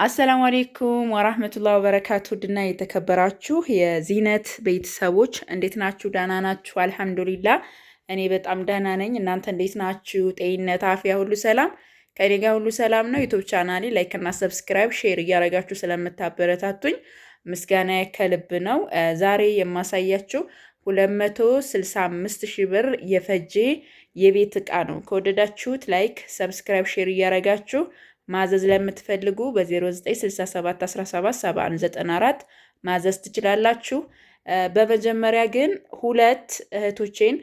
አሰላሙ አሌይኩም ወራህመቱላሂ ወበረካቱ ድና የተከበራችሁ የዚነት ቤተሰቦች እንዴት ናችሁ? ደህና ናችሁ? አልሐምዱሊላ እኔ በጣም ደህና ነኝ። እናንተ እንዴት ናችሁ? ጤንነት፣ አፍያ ሁሉ ሰላም? ከኔ ጋር ሁሉ ሰላም ነው። ዩቱብ ቻናሌ ላይክ እና ሰብስክራይብ ሼር እያደረጋችሁ ስለምታበረታቱኝ ምስጋና ከልብ ነው። ዛሬ የማሳያችሁ 265 ሺህ ብር የፈጀ የቤት እቃ ነው። ከወደዳችሁት ላይክ ሰብስክራይብ ሼር እያደረጋችሁ ማዘዝ ለምትፈልጉ በ0967177194 ማዘዝ ትችላላችሁ። በመጀመሪያ ግን ሁለት እህቶቼን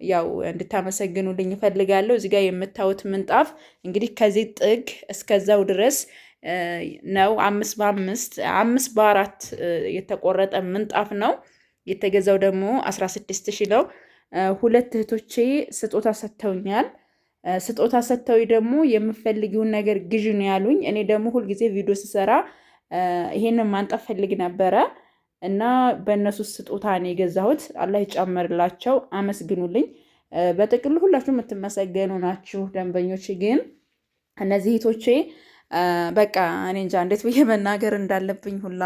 ያው እንድታመሰግኑልኝ እፈልጋለሁ። እዚህ ጋር የምታዩት ምንጣፍ እንግዲህ ከዚህ ጥግ እስከዛው ድረስ ነው 5x4 የተቆረጠ ምንጣፍ ነው። የተገዛው ደግሞ 16,000 ነው። ሁለት እህቶቼ ስጦታ ሰጥተውኛል። ስጦታ ሰጥተው ደግሞ የምፈልጊውን ነገር ግዢ ነው ያሉኝ። እኔ ደግሞ ሁልጊዜ ቪዲዮ ስሰራ ይሄንን ማንጠፍ ፈልግ ነበረ እና በእነሱ ስጦታ ነው የገዛሁት። አላህ ይጨምርላቸው፣ አመስግኑልኝ። በጥቅሉ ሁላችሁ የምትመሰገኑ ናችሁ ደንበኞች። ግን እነዚህ እህቶቼ በቃ እኔ እንጃ እንዴት ብዬ መናገር እንዳለብኝ ሁላ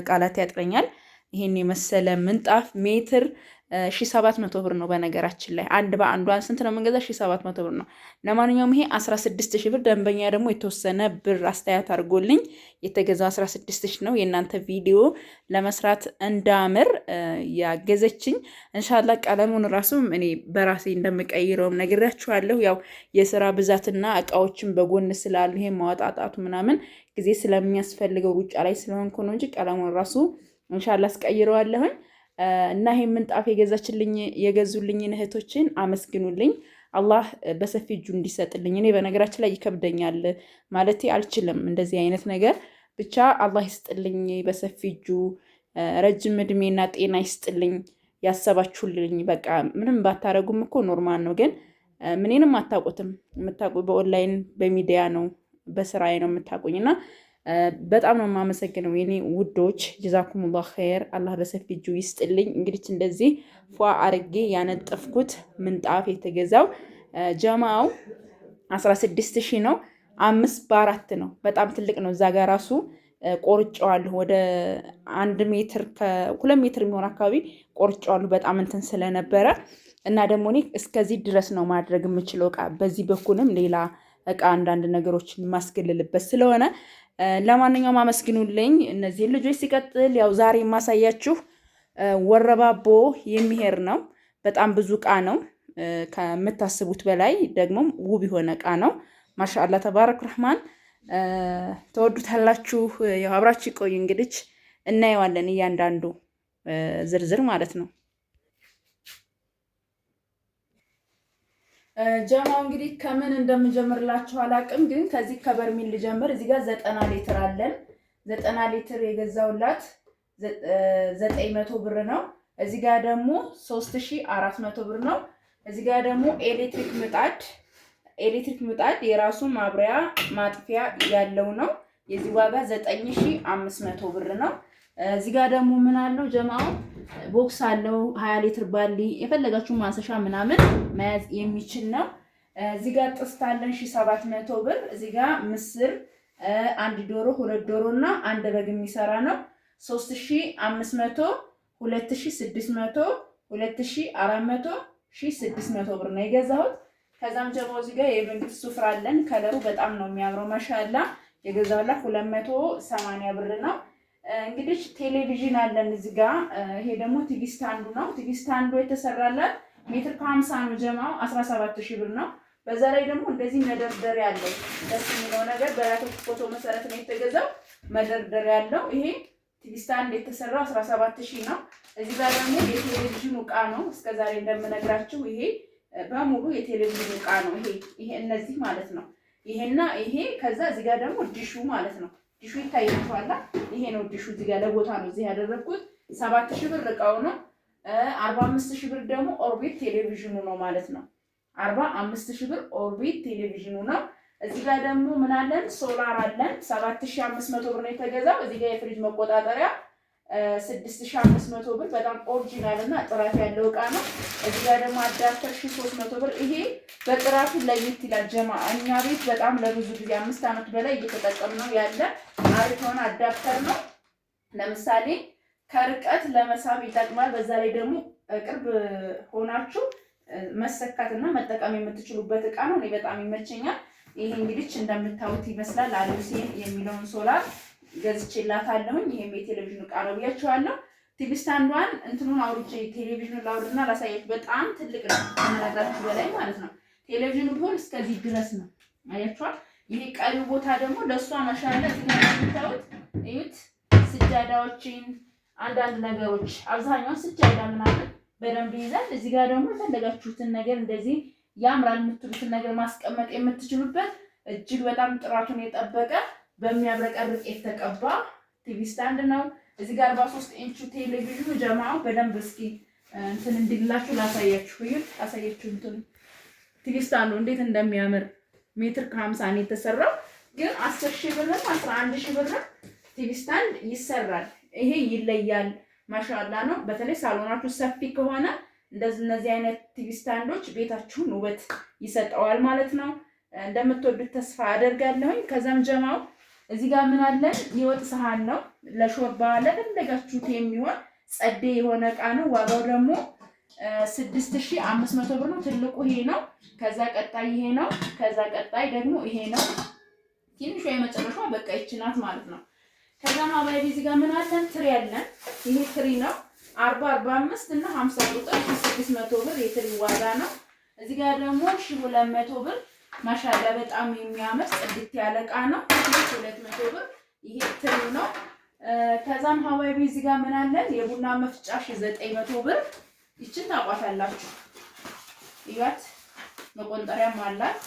ቃላት ያጥረኛል። ይሄን የመሰለ ምንጣፍ ሜትር 1700 ብር ነው። በነገራችን ላይ አንድ በአንዷን ስንት ነው የምንገዛ? 1700 ብር ነው። ለማንኛውም ይሄ 16,000 ብር፣ ደንበኛ ደግሞ የተወሰነ ብር አስተያየት አድርጎልኝ የተገዛው 16,000 ነው። የእናንተ ቪዲዮ ለመስራት እንዳምር ያገዘችኝ። እንሻላ ቀለሙን ራሱ እኔ በራሴ እንደምቀይረውም ነግራችኋለሁ። ያው የስራ ብዛትና እቃዎችን በጎን ስላሉ ይሄ ማወጣጣቱ ምናምን ጊዜ ስለሚያስፈልገው ሩጫ ላይ ስለሆንኩ ነው እንጂ ቀለሙን ራሱ እንሻላ አስቀይረዋለሁኝ። እና ይሄን ምንጣፍ የገዙልኝን እህቶችን አመስግኑልኝ። አላህ በሰፊ እጁ እንዲሰጥልኝ። እኔ በነገራችን ላይ ይከብደኛል ማለቴ አልችልም እንደዚህ አይነት ነገር። ብቻ አላህ ይስጥልኝ በሰፊ እጁ፣ ረጅም እድሜና ጤና ይስጥልኝ። ያሰባችሁልኝ በቃ ምንም ባታረጉም እኮ ኖርማል ነው። ግን ምንም አታውቁትም። የምታውቁ በኦንላይን በሚዲያ ነው በስራዬ ነው የምታውቁኝና በጣም ነው የማመሰግነው የኔ ውዶች። ጀዛኩሙላህ ኸይር፣ አላህ በሰፊ እጁ ይስጥልኝ። እንግዲህ እንደዚህ ፏ አርጌ ያነጠፍኩት ምንጣፍ የተገዛው ጀማው 16,000 ነው። 5x4 ነው። በጣም ትልቅ ነው። እዛ ጋር ራሱ ቆርጬዋለሁ። ወደ 1 ሜትር ከ2 ሜትር የሚሆን አካባቢ ቆርጬዋለሁ። በጣም እንትን ስለነበረ እና ደግሞ እኔ እስከዚህ ድረስ ነው ማድረግ የምችለው እቃ። በዚህ በኩልም ሌላ እቃ አንዳንድ ነገሮችን የማስገልልበት ስለሆነ ለማንኛውም አመስግኑልኝ እነዚህን ልጆች። ሲቀጥል ያው ዛሬ የማሳያችሁ ወረባቦ የሚሄድ ነው። በጣም ብዙ እቃ ነው ከምታስቡት በላይ፣ ደግሞ ውብ የሆነ እቃ ነው። ማሻአላ ተባረክ ረህማን። ተወዱታላችሁ። ያው አብራችሁ ቆዩ። እንግዲህ እናየዋለን እያንዳንዱ ዝርዝር ማለት ነው። ጀማው እንግዲህ ከምን እንደምጀምርላችሁ አላቅም፣ ግን ከዚህ ከበርሚል ልጀምር። እዚህ ጋር 90 ሊትር አለን። 90 ሊትር የገዛውላት 900 ብር ነው። እዚህ ጋር ደግሞ 3400 ብር ነው። እዚህ ጋር ደግሞ ኤሌክትሪክ ምጣድ የራሱ ማብሪያ ማጥፊያ ያለው ነው። የዚህ ዋጋ 9500 ብር ነው። እዚህ ጋር ደግሞ ምን አለው ጀማው ቦክስ አለው 20 ሊትር ባሊ የፈለጋችሁ ማንሰሻ ምናምን መያዝ የሚችል ነው። እዚህ ጋር ጥስት አለን 1700 ብር። እዚህ ጋር ምስር 1 ዶሮ 2 ዶሮ እና 1 በግ የሚሰራ ነው። 3500 2600 2400 1600 ብር ነው የገዛሁት። ከዛም ጀማው እዚህ ጋር የመንግስት ሱፍራ አለን። ከለሩ በጣም ነው የሚያምረው ማሻአላ። የገዛሁላት 280 ብር ነው። እንግዲህ ቴሌቪዥን አለን እዚህ ጋር። ይሄ ደግሞ ቲቪ ስታንዱ ነው። ቲቪ ስታንዱ የተሰራላት ሜትር ከ50 ነው። ጀማው 17,000 ብር ነው። በዛ ላይ ደግሞ እንደዚህ መደርደሪያ አለው። ደስ የሚለው ነገር በራቶች ፎቶ መሰረት ነው የተገዛው። መደርደሪያ ያለው ይሄ ቲቪ ስታንድ የተሰራው 17,000 ነው። እዚህ ጋር ደግሞ የቴሌቪዥኑ እቃ ነው። እስከዛሬ እንደምነግራችሁ ይሄ በሙሉ የቴሌቪዥኑ እቃ ነው። ይሄ እነዚህ ማለት ነው። ይሄና ይሄ ከዛ እዚህ ጋር ደግሞ ዲሹ ማለት ነው። ዲሹ ይታያችኋል። ይሄ ነው ዲሹ። እዚህ ጋር ለቦታ ነው እዚህ ያደረኩት። 7,000 ብር እቃው ነው። 45,000 ብር ደግሞ ኦርቢት ቴሌቪዥኑ ነው ማለት ነው። 45,000 ብር ኦርቢት ቴሌቪዥኑ ነው። እዚህ ጋር ደግሞ ምን አለን? ሶላር አለን። 7,500 ብር ነው የተገዛው። እዚህ ጋር የፍሪጅ መቆጣጠሪያ 6500 ብር በጣም ኦሪጂናል እና ጥራት ያለው እቃ ነው። እዚህ ጋር ደግሞ አዳፕተር 1300 ብር። ይሄ በጥራቱ ለየት ይላል ጀማ። እኛ ቤት በጣም ለብዙ ጊዜ 5 ዓመት በላይ እየተጠቀምነው ያለ አሪፍ የሆነ አዳፕተር ነው። ለምሳሌ ከርቀት ለመሳብ ይጠቅማል። በዛ ላይ ደግሞ ቅርብ ሆናችሁ መሰካትና መጠቀም የምትችሉበት እቃ ነው። እኔ በጣም ይመቸኛል። ይሄ እንግዲህ እንደምታዩት ይመስላል። አሉሴን የሚለውን ሶላር ገዝቼላታለሁኝ። ይሄም የቴሌቪዥን እቃ ነው ብያችኋለሁ። ቲቪ ስታንዷን እንትኑን አውርጄ ቴሌቪዥኑን ላውርድና ላሳያችሁ። በጣም ትልቅ ነው ከመነግራችሁ በላይ ማለት ነው። ቴሌቪዥኑ ቢሆን እስከዚህ ድረስ ነው። አያችኋል። ይሄ ቀሪው ቦታ ደግሞ ለእሷ ማሻለ እዚህ ጋር የምታዩት እዩት። ስጃዳዎችን አንዳንድ ነገሮች አብዛኛውን ስጃዳ ምናምን በደንብ ይይዛል። እዚህ ጋር ደግሞ የፈለጋችሁትን ነገር እንደዚህ ያምራል የምትሉትን ነገር ማስቀመጥ የምትችሉበት እጅግ በጣም ጥራቱን የጠበቀ በሚያብረቀርቅ የተቀባ ቲቪ ስታንድ ነው። እዚህ ጋር 43 ኢንቹ ቴሌቪዥኑ ጀማው በደንብ እስኪ እንትን እንዲላችሁ ላሳያችሁ። ይሁን አሳያችሁ። እንትን ቲቪ ስታንዱ እንዴት እንደሚያምር ሜትር ከ50 ነው የተሰራው። ግን 10,000 ብርም 11,000 ብርም ቲቪ ስታንድ ይሰራል። ይሄ ይለያል። ማሻአላ ነው። በተለይ ሳሎናችሁ ሰፊ ከሆነ እነዚህ አይነት ቲቪ ስታንዶች ቤታችሁን ውበት ይሰጠዋል ማለት ነው። እንደምትወዱት ተስፋ አደርጋለሁኝ። ከዛም ጀማው እዚህ ጋር ምን አለን? የወጥ ሰሃን ነው። ለሾርባ ለፈለጋችሁት የሚሆን ጸዴ የሆነ እቃ ነው። ዋጋው ደግሞ 6500 ብር ነው። ትልቁ ይሄ ነው። ከዛ ቀጣይ ይሄ ነው። ከዛ ቀጣይ ደግሞ ይሄ ነው። ትንሿ የመጨረሻዋ በቃ ይቺ ናት ማለት ነው። ከዛ ማባይ እዚህ ጋር ምን አለን? ትሪ አለን። ይሄ ትሪ ነው። 40፣ 45 እና 50 ቁጥር 600 ብር የትሪ ዋጋ ነው። እዚህ ጋር ደግሞ 1200 ብር ማሻላ በጣም የሚያምር ጽድት ያለ እቃ ነው። 200 ብር ይሄ ትሪ ነው። ከዛም ሀዋይ እዚህ ጋር ምን አለን? የቡና መፍጫ 900 ብር። ይችን ታቋታላችሁ። ይያት መቆንጠሪያም አላት።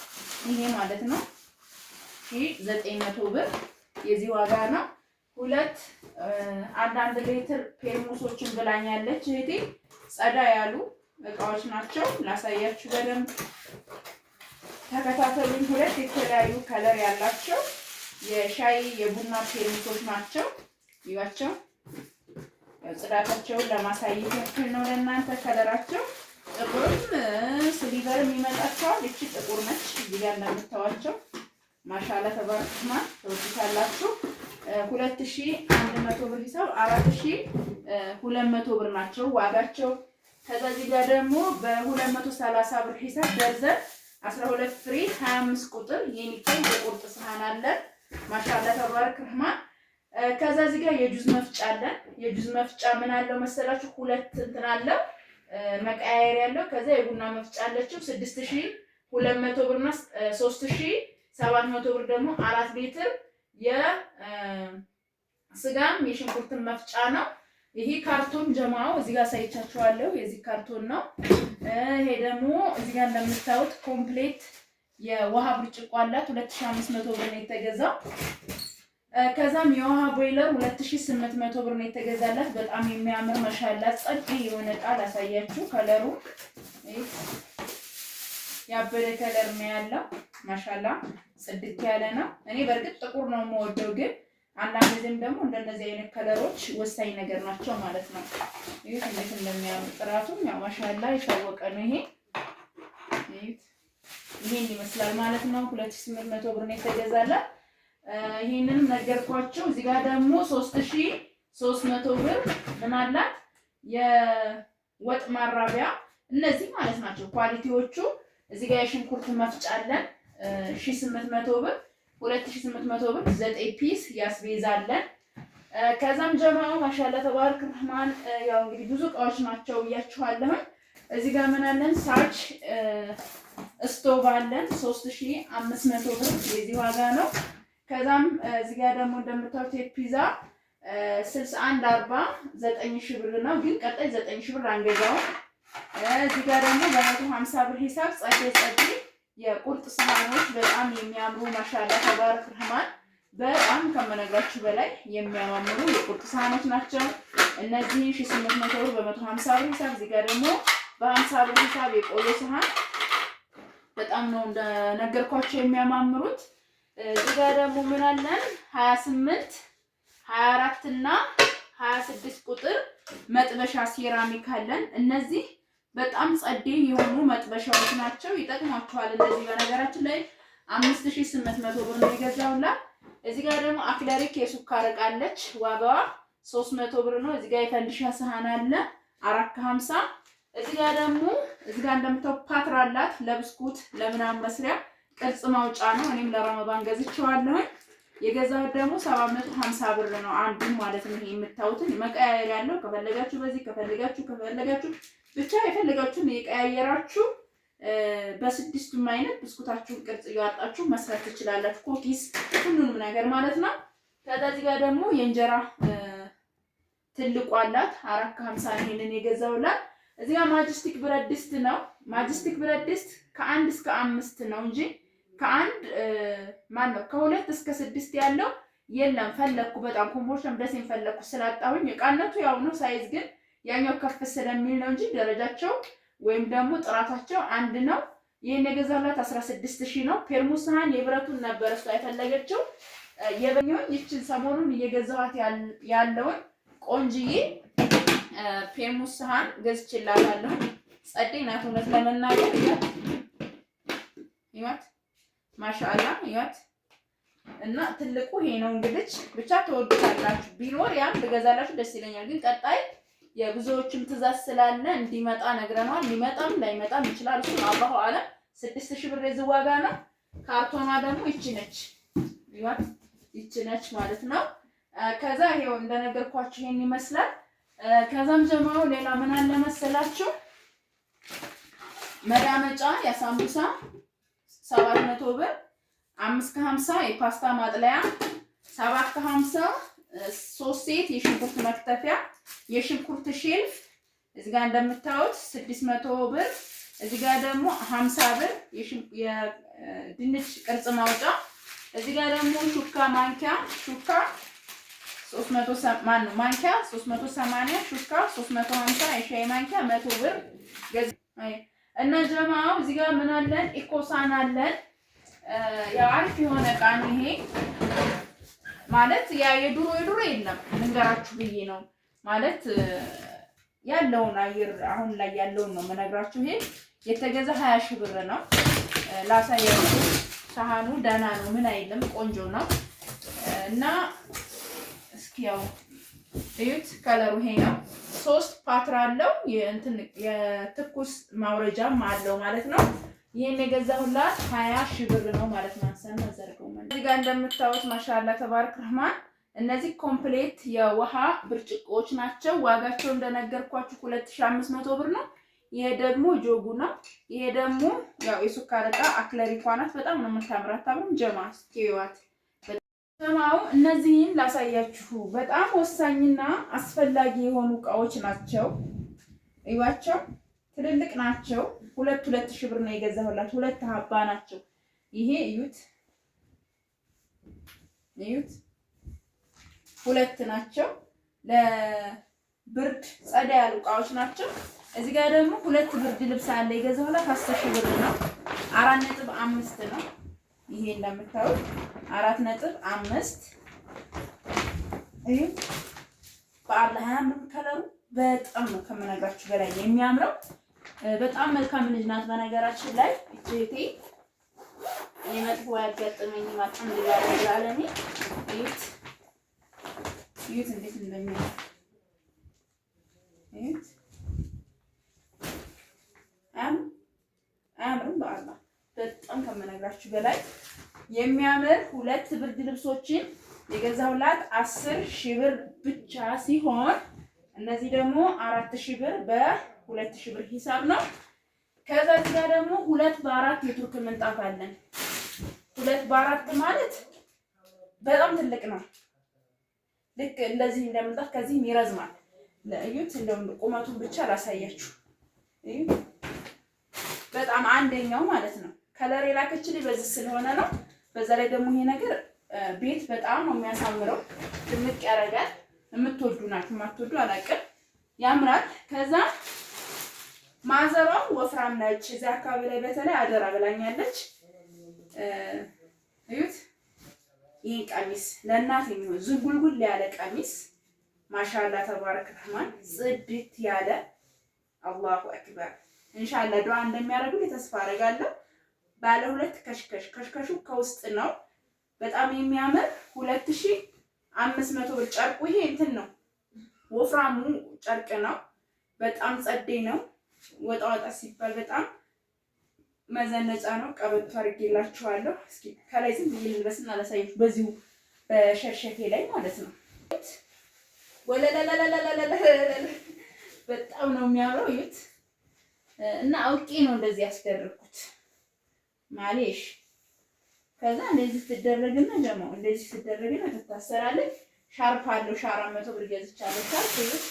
ይሄ ማለት ነው። ይሄ 900 ብር የዚህ ዋጋ ነው። ሁለት አንዳንድ ሊትር ፔርሙሶችን ብላኛለች እህቴ። ጸዳ ያሉ እቃዎች ናቸው። ላሳያችሁ በደንብ ተከታተሉኝ። ሁለት የተለያዩ ከለር ያላቸው የሻይ የቡና ፔርሙሶች ናቸው። ይዋቸው ጽዳታቸውን ለማሳየት ያክል ነው ለእናንተ። ከለራቸው ጥቁርም ሲልቨርም ይመጣቸዋል። እቺ ጥቁር ነች። እዚህ ጋር እንደምታዋቸው ማሻአላ ተባረክማ ተወጥታላችሁ። 2100 ብር ሂሳብ 4200 ብር ናቸው ዋጋቸው። ከዛ እዚህ ጋር ደግሞ በ230 ብር ሂሳብ ደርዘን 12 ፍሬ 25 ቁጥር የሚታይ የቁርጥ ሰሃን አለ። ማሻአላ ተባረክ ረህማን። ከዛ እዚህ ጋር የጁዝ መፍጫ አለ። የጁዝ መፍጫ ምን አለው መሰላችሁ? ሁለት እንትን አለው መቀያየር ያለው። ከዛ የቡና መፍጫ አለችው 6200 ብርና 3700 ብር ደግሞ 4 ሊትር የስጋም የሽንኩርትን መፍጫ ነው። ይሄ ካርቶን ጀማው እዚህ ጋር ሳይቻችኋለሁ። የዚህ ካርቶን ነው። ይሄ ደግሞ እዚህ ጋር እንደምታዩት ኮምፕሌት የውሃ ብርጭቆ አላት። 2500 ብር ነው የተገዛው። ከዛም የውሃ ቦይለር 2800 ብር ነው የተገዛላት። በጣም የሚያምር ማሻአላ ጸድ የሆነ እቃ ላሳያችሁ። ከለሩ ያበደ ከለር ነው ያለው። ማሻአላ ጽድት ያለ ነው። እኔ በእርግጥ ጥቁር ነው የምወደው፣ ግን አንዳንድ ጊዜም ደግሞ እንደነዚህ አይነት ከለሮች ወሳኝ ነገር ናቸው ማለት ነው። ይሄ እንዴት እንደሚያምር ጥራቱም ያው ማሻአላ የታወቀ ነው። ይሄን ይመስላል ማለት ነው። 2800 ብር ነው የተገዛላት። ይሄንንም ነገርኳቸው። እዚህ ጋር ደግሞ 3300 ብር ምን አላት? የወጥ ማራቢያ እነዚህ ማለት ናቸው ኳሊቲዎቹ። እዚህ ጋር የሽንኩርት መፍጫ አለን 1800 ብር፣ 2800 ብር 9 ፒስ ያስቤዛለን። ከዛም ጀማው ማሻአላ ተባረክ ረህማን። ያው እንግዲህ ብዙ እቃዎች ናቸው ብያችኋለሁ። እዚህ ጋር ምን አለን? ሳች ስቶቭ አለን 3500 ብር የዚህ ዋጋ ነው። ከዛም እዚህ ጋር ደግሞ እንደምታዩት የፒዛ 61 40 9000 ብር ነው፣ ግን ቀጣይ 9000 ብር አንገዛውም። እዚህ ጋር ደግሞ በ150 ብር ሂሳብ ጸዴ የቁርጥ ሰሃኖች በጣም የሚያምሩ ማሻአላ ተባረክ ረህማን። በጣም ከመነግራችሁ በላይ የሚያማምሩ የቁርጥ ሰሃኖች ናቸው። እነዚህ 1800 ብር በ150 ብር ሂሳብ። እዚህ ጋር ደግሞ በ50 ብር ሂሳብ የቆሎ ሰሃን በጣም ነው እንደነገርኳችሁ የሚያማምሩት። እዚህ ጋር ደግሞ ምን አለን? 28 24 እና 26 ቁጥር መጥበሻ ሴራሚክ አለን። እነዚህ በጣም ጸዴ የሆኑ መጥበሻዎች ናቸው፣ ይጠቅሟችኋል። እነዚህ በነገራችን ላይ 5800 ብር ነው የገዛሁላት። እዚህ ጋር ደግሞ አክለሪክ የሱካር ዕቃ አለች፣ ዋጋዋ 300 ብር ነው። እዚህ ጋር የፈንዲሻ ሰሃን አለ 450። እዚህ ጋር ደግሞ እዚህ ጋር እንደምታው ፓትራ አላት ለብስኩት ለምናምን መስሪያ ቅርጽ ማውጫ ነው። እኔም ለረመዳን ገዝቼዋለሁ። የገዛሁት ደግሞ 750 ብር ነው አንዱ ማለት ነው። ይሄ የምታዩትን መቀያየር ያለው ከፈለጋችሁ በዚህ ከፈለጋችሁ ብቻ የፈለጋችሁን የቀያየራችሁ በስድስቱም አይነት ብስኩታችሁን ቅርጽ እያወጣችሁ መስራት ትችላላችሁ። ኩኪስ ሁሉንም ነገር ማለት ነው። ከዛ እዚህ ጋር ደግሞ የእንጀራ ትልቁ አላት 450 ይሄንን የገዛውላት። እዚህ ጋር ማጅስቲክ ብረት ድስት ነው። ማጅስቲክ ብረት ድስት ከ1 እስከ 5 ነው እንጂ ከ2 እስከ 6 ያለው የለም። ፈለኩ በጣም ኮምቦርሽን ደሴን ፈለኩ ስላጣሁኝ እቃነቱ ያው ነው፣ ሳይዝ ግን ያኛው ከፍ ስለሚል ነው እንጂ ደረጃቸው ወይም ደግሞ ጥራታቸው አንድ ነው። ይሄን የገዛላት 16000 ነው። ፔርሙስ ሰሃን የብረቱን ነበር እሷ የፈለገችው። የበኛው ይችን ሰሞኑን እየገዛኋት ያለውን ቆንጂዬ ፔርሙስ ሰሃን ገዝቼላታለሁ። ጸደይ ናት እውነት ለመናገር ይዋት ማሻአላ ይዋት። እና ትልቁ ይሄ ነው እንግዲህ ብቻ ተወዱታላችሁ። ቢኖር ያም ልገዛላችሁ ደስ ይለኛል፣ ግን ቀጣይ የብዙዎችም ትእዛዝ ስላለ እንዲመጣ ነግረናል። ሊመጣም ላይመጣም ይችላል። እሱ አላሁ አለም። 6000 ብር የዝዋጋ ነው። ካርቶኗ ደግሞ ይቺ ነች ይዋት፣ ይቺ ነች ማለት ነው። ከዛ ይሄው እንደነገርኳችሁ ይሄን ይመስላል። ከዛም ጀማው ሌላ ምን አለ መሰላችሁ? መዳመጫ የሳምቡሳ 700 ብር፣ 550 የፓስታ ማጥለያ፣ 750 3 ሴት የሽንኩርት መክተፊያ፣ የሽንኩርት ሼልፍ እዚህ ጋር እንደምታዩት 600 ብር። እዚህ ጋር ደግሞ 50 ብር የድንች ቅርጽ ማውጫ። እዚህ ጋር ደግሞ ሹካ ማንኪያ ሹካ 300 ማንኪያ 380፣ ሹካ 350፣ የሻይ ማንኪያ 100 ብር እና ጀማው እዚህ ጋር ምን አለን? ኢኮሳን አለን። ያው አሪፍ የሆነ ዕቃ ነው ይሄ ማለት ያ የድሮ የለም ልንገራችሁ ብዬ ነው ማለት ያለውን አየር አሁን ላይ ያለውን ነው መነግራችሁ። ይሄ የተገዛ 20000 ብር ነው። ላሳያችሁ። ሳህኑ ደህና ነው፣ ምን አይልም፣ ቆንጆ ነው። እና እስኪ ያው እዩት፣ ከለሩ ይሄ ነው። 3 ፓትራ አለው። የትኩስ ማውረጃም አለው ማለት ነው። ይሄን የገዛሁላት 20000 ብር ነው ማለት ነው። አንሰና ዘርገው ማለት እዚህ ጋር እንደምታዩት ማሻአላ ተባረክ ረህማን። እነዚህ ኮምፕሌት የውሃ ብርጭቆዎች ናቸው። ዋጋቸው እንደነገርኳችሁ 2500 ብር ነው። ይሄ ደግሞ ጆጉ ነው። ይሄ ደግሞ ያው የሱካር ዕቃ አክለሪኳ ናት። በጣም ነው የምታምራት። አሁን ጀማ ስኪዋት ጀማው እነዚህን ላሳያችሁ። በጣም ወሳኝና አስፈላጊ የሆኑ እቃዎች ናቸው። እዩዋቸው፣ ትልልቅ ናቸው። 2000 ብር ነው የገዛሁላችሁ። 2 ሀባ ናቸው። ይሄ እዩት 2 ናቸው። ለብርድ ጸዳ ያሉ እቃዎች ናቸው። እዚህ ጋር ደግሞ 2 ብርድ ልብስ አለ የገዛሁላት 10000 ብር ነው። 4.5 ነው። ይሄ እንደምታዩት 4.5 እዩት። በአላህ ያምር ከለሩ በጣም ነው ከመነግራችሁ በላይ የሚያምረው። በጣም መልካም ልጅ ናት። በነገራችን ላይ እህቴ የመጥፎ ያጋጠመኝ ማጥም ይላልላለኝ። እዩት እንዴት እንደሚያምር እዩት። አያምርም? በአላህ በጣም ከመነግራችሁ በላይ የሚያምር 2 ብርድ ልብሶችን የገዛሁላት 10000 ብር ብቻ ሲሆን እነዚህ ደግሞ 4000 ብር በ2000 ብር ሂሳብ ነው። ከዛ እዚህ ጋር ደግሞ 2 በ4 የቱርክ ምንጣፍ አለን። 2 በ4 ማለት በጣም ትልቅ ነው። ልክ እንደዚህ እንደምንጣፍ ከዚህም ይረዝማል። ለእዩት፣ እንደውም ቁመቱን ብቻ ላሳያችሁ። እዩት፣ በጣም አንደኛው ማለት ነው። ከለር የላከችልኝ በዚህ ስለሆነ ነው። በዛ ላይ ደግሞ ይሄ ነገር ቤት በጣም ነው የሚያሳምረው። ድምቅ ያደርጋል። የምትወዱ ናችሁ፣ የማትወዱ አላውቅም። ያምራል። ከዛ ማዘሯም ወፍራም ነች። እዚህ አካባቢ ላይ በተለይ አደራ ብላኛለች። እዩት፣ ይሄን ቀሚስ ለእናት የሚሆን ዝጉልጉል ያለ ቀሚስ ማሻአላ ተባረክ ረህማን ጽድት ያለ አላሁ አክበር። ኢንሻአላህ ዱዓ እንደሚያደርጉልኝ ተስፋ አደርጋለሁ። ባለ 2 ከሽከሽ ከሽከሹ ከውስጥ ነው። በጣም የሚያምር 2500 ብር ጨርቁ ይሄ እንትን ነው፣ ወፍራሙ ጨርቅ ነው። በጣም ጸዴ ነው። ወጣ ወጣ ሲባል በጣም መዘነጫ ነው። ቀበቶ አድርጌላችኋለሁ። እስኪ ከላይ ዝም ብዬ ልልበስና ላሳያችሁ በዚሁ በሸርሸፌ ላይ ማለት ነው። በጣም ነው የሚያምረው እዩት። እና አውቄ ነው እንደዚህ ያስደረኩት ማሌሽ። ከዛ እንደዚህ ትደረግና ደግሞ እንደዚህ ትደረግና ትታሰራለች። ሻርፕ አለው 400 ብር ገዝቻለሁ። ሻርፕ እዩት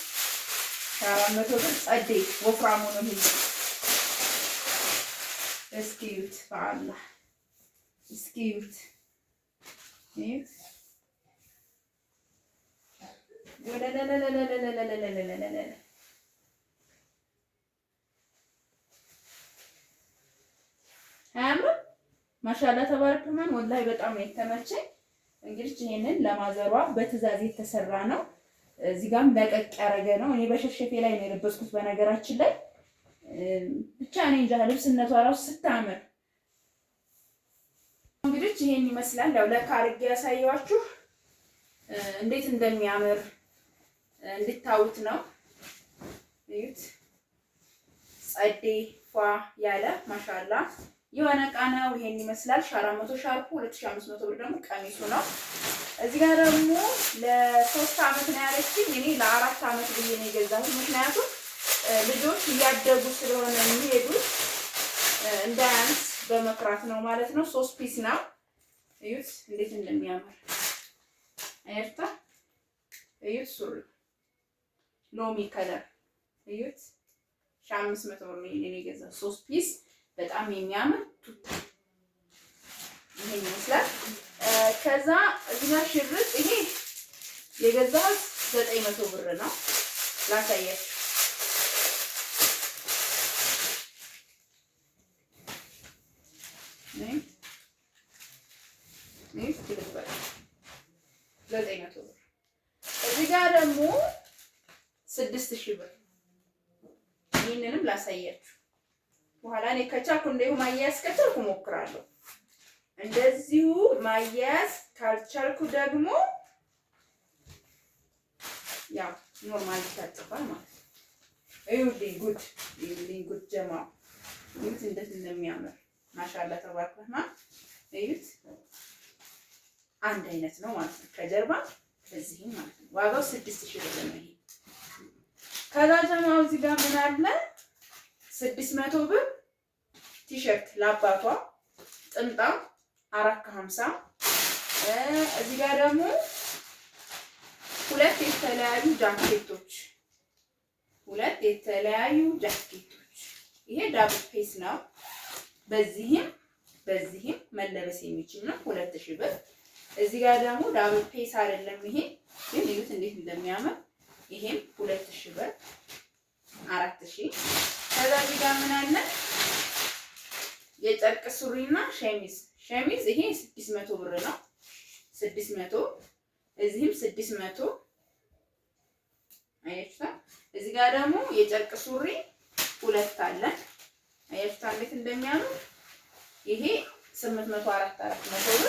400 ብር ጸዴ ወፍራሙ ነው ይሄ። እስኪ እዩት በአላህ እስኪ እዩት እዩት አያምርም? ማሻአላ ተባረክ ረህማን ወላሂ በጣም ነው የተመቸኝ። እንግዲህ ይሄንን ለማዘሯ በትዕዛዝ የተሰራ ነው። እዚህ ጋርም ለቀቅ ያደረገ ነው። እኔ በሸሸፌ ላይ ነው የለበስኩት በነገራችን ላይ ብቻ እኔ እንጃ ልብስነቷ ራሱ ስታምር። እንግዲህ ይሄን ይመስላል። ያው ለካርጌ ያሳየዋችሁ እንዴት እንደሚያምር እንድታዩት ነው። እዩት ጸዴ ፏ ያለ ማሻአላ የሆነ ዕቃ ነው። ይሄን ይመስላል። 400 ሻርፑ 2500 ብር ደግሞ ቀሚሱ ነው። እዚህ ጋር ደግሞ ለ3 አመት ነው ያለችኝ። እኔ ለ4 አመት ብዬ ነው የገዛሁት። ምክንያቱም ልጆች እያደጉ ስለሆነ የሚሄዱት እንዳያንስ በመፍራት ነው ማለት ነው። 3 ፒስ ነው። እዩት እንዴት እንደሚያምር አያችሁታ። እዩት ሱሪ ሎሚ ከለር እዩት 500 ብር ነው እኔ የገዛሁት 3 ፒስ በጣም የሚያምር ቱታ ይሄን ይመስላል። ከዛ እዚህ ጋር ሽርጥ ይሄ የገዛሁት 900 ብር ነው። ላሳያችሁ ነይ 900 ብር። እዚህ ጋር ደግሞ 6000 ብር። ይሄንንም ላሳያችሁ በኋላ እኔ ከቻልኩ እንደው ማያያዝ ከቻልኩ እሞክራለሁ። እንደዚሁ ማያያዝ ካልቻልኩ ደግሞ ያው ኖርማል ታጥፋል ማለት ነው። እዩልኝ ጉድ እዩልኝ ጉድ ጀማ እዩት እንዴት እንደሚያምር ማሻአላ ተባረከና እዩት። አንድ አይነት ነው ማለት ነው ከጀርባ ከዚህ ማለት ነው። ዋጋው 6000 ብር ነው ይሄ። ከዛ ጀማው እዚህ ጋር ምን አለ 600 ብር ቲሸርት ለአባቷ ጥምጣም 450። እዚህ ጋር ደግሞ 2 የተለያዩ ጃኬቶች ይሄ ዳብል ፔስ ነው። በዚህም መለበስ የሚችል ነው 2000 ብር። እዚህ ጋር ደግሞ ዳብል ፔስ አይደለም ይሄ ግን እዩት እንዴት እንደሚያምር ይሄም 2000 ብር 4000። ከዛ እዚህ ጋር ምን አለ የጨርቅ ሱሪና ሸሚዝ ይሄ 600 ብር ነው 600። እዚህም 600 አያችሁታ። እዚህ ጋር ደግሞ የጨርቅ ሱሪ 2 አለ አያችሁታ እንዴት እንደሚያምር ይሄ 804 ብር።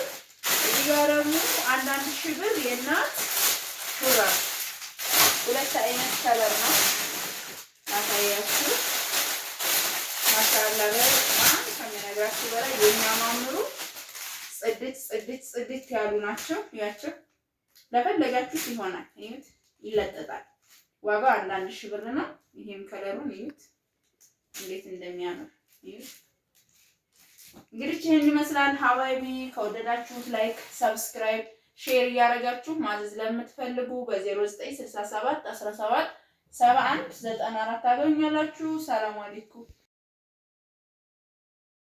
እዚህ ጋር ደግሞ 1000 ብር የእናት ሹራብ 2 አይነት ከለር ነው ማሳያችሁ። ማሻአላ በጣም ከመነግራችሁ በላይ የሚያማምሩ ጽድት ያሉ ናቸው። ያቸው ለፈለጋችሁት ይሆናል። እዩት ይለጠጣል። ዋጋው 1000 ብር ነው። ይሄም ከለሩን እዩት እንዴት እንደሚያምር እዩት። እንግዲህ ይሄን ይመስላል ሀባይቢ። ከወደዳችሁት ላይክ፣ ሰብስክራይብ፣ ሼር እያደረጋችሁ ማዘዝ ለምትፈልጉ በ0967 17 71 94 ታገኛላችሁ። ሰላም አለይኩም።